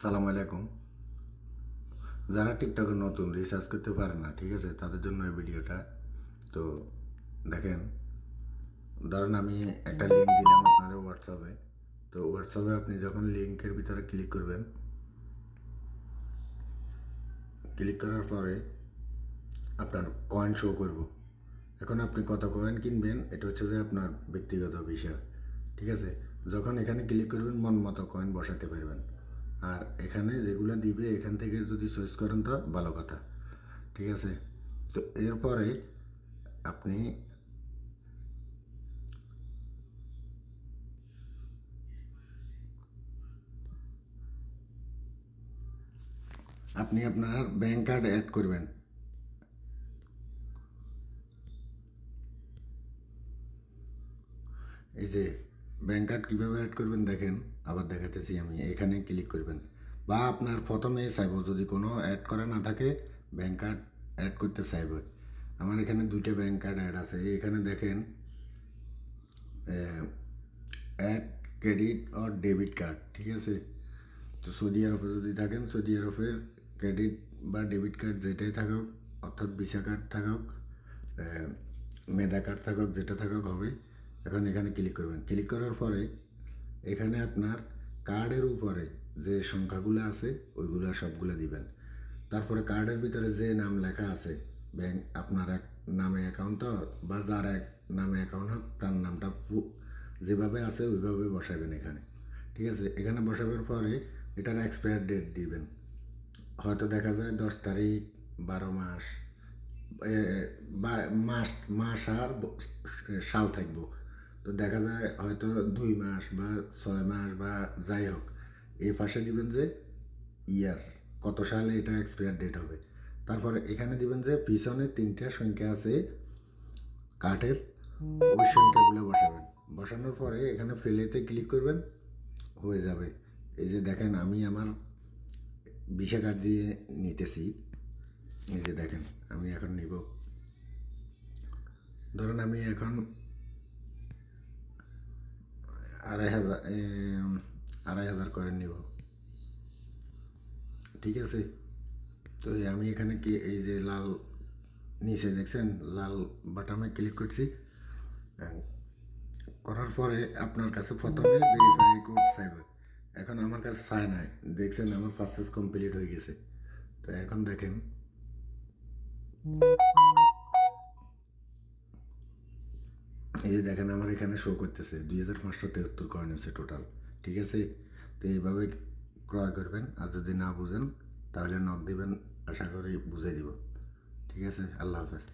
সালাম আলাইকুম। যারা টিকটকে নতুন রিসার্চ করতে পারে না, ঠিক আছে, তাদের জন্য এই ভিডিওটা। তো দেখেন, ধরেন আমি একটা লিঙ্ক দিলাম আপনার হোয়াটসঅ্যাপে। তো হোয়াটসঅ্যাপে আপনি যখন লিঙ্কের ভিতরে ক্লিক করবেন, ক্লিক করার পরে আপনার কয়েন শো করব। এখন আপনি কত কয়েন কিনবেন এটা হচ্ছে যে আপনার ব্যক্তিগত বিষয়, ঠিক আছে। যখন এখানে ক্লিক করবেন মন মতো কয়েন বসাতে পারবেন। আর এখানে যেগুলো দিবে এখান থেকে যদি চয়েস করেন তো ভালো কথা, ঠিক আছে। তো এরপরে আপনি আপনি আপনার ব্যাংক কার্ড অ্যাড করবেন। এই যে ব্যাংক কার্ড কীভাবে অ্যাড করবেন দেখেন, আবার দেখাতেছি। আমি এখানে ক্লিক করবেন, বা আপনার প্রথমে চাইব যদি কোনো অ্যাড করা না থাকে, ব্যাংক কার্ড অ্যাড করতে চাইব। আমার এখানে দুইটা ব্যাংক কার্ড অ্যাড আছে। এখানে দেখেন add credit or debit card, ঠিক আছে। তো সৌদি আরবে যদি থাকেন, সৌদি আরবের ক্রেডিট বা ডেবিট কার্ড যেটাই থাকুক, অর্থাৎ ভিসা কার্ড থাকুক, মেধা কার্ড থাকুক, যেটা থাকুক হবে। এখন এখানে ক্লিক করবেন। ক্লিক করার পরে এখানে আপনার কার্ডের উপরে যে সংখ্যাগুলো আছে ওইগুলো সবগুলো দিবেন। তারপরে কার্ডের ভিতরে যে নাম লেখা আছে, ব্যাংক আপনার এক নামে অ্যাকাউন্ট তো, বা যার এক নামে অ্যাকাউন্ট হোক তার নামটা যেভাবে আছে ওইভাবে বসাবেন এখানে, ঠিক আছে। এখানে বসাবার পরে এটার এক্সপায়ার ডেট দিবেন। হয়তো দেখা যায় 10 তারিখ, 12 মাস, এ, বা মাস মাস আর সাল থাকবো। তো দেখা যায় হয়তো 2 মাস বা 6 মাস বা যাই হোক, এই পাশে দিবেন যে ইয়ার, কত সালে এটা এক্সপায়ার ডেট হবে। তারপরে এখানে দিবেন যে পিছনে 3টা সংখ্যা আছে কার্ডের, ওই সংখ্যাগুলো বসাবেন। বসানোর পরে এখানে ফেলেতে ক্লিক করবেন, হয়ে যাবে। এই যে দেখেন আমি আমার ভিসা কার্ড দিয়ে নিতেছি। এই যে দেখেন আমি এখন নিব। ধরুন আমি এখন 2,500 2,500 কয়েন নিব, ঠিক আছে। তো আমি এখানে কি এই যে লাল নিচে দেখছেন লাল বাটনে ক্লিক করছি। করার পরে আপনার কাছে প্রথমে ভেরিফাই কোড চাইবে। এখন আমার কাছে চায় নাই, দেখছেন আমার প্রসেস কমপ্লিট হয়ে গেছে। তো এখন দেখেন, এই যে দেখেন আমার এখানে শো করতেছে 2,573 কয়েন হচ্ছে টোটাল, ঠিক আছে। তো এইভাবে ক্রয় করবেন। আর যদি না বুঝেন তাহলে নক দিবেন, আশা করি বুঝে দিব, ঠিক আছে। আল্লাহ হাফেজ।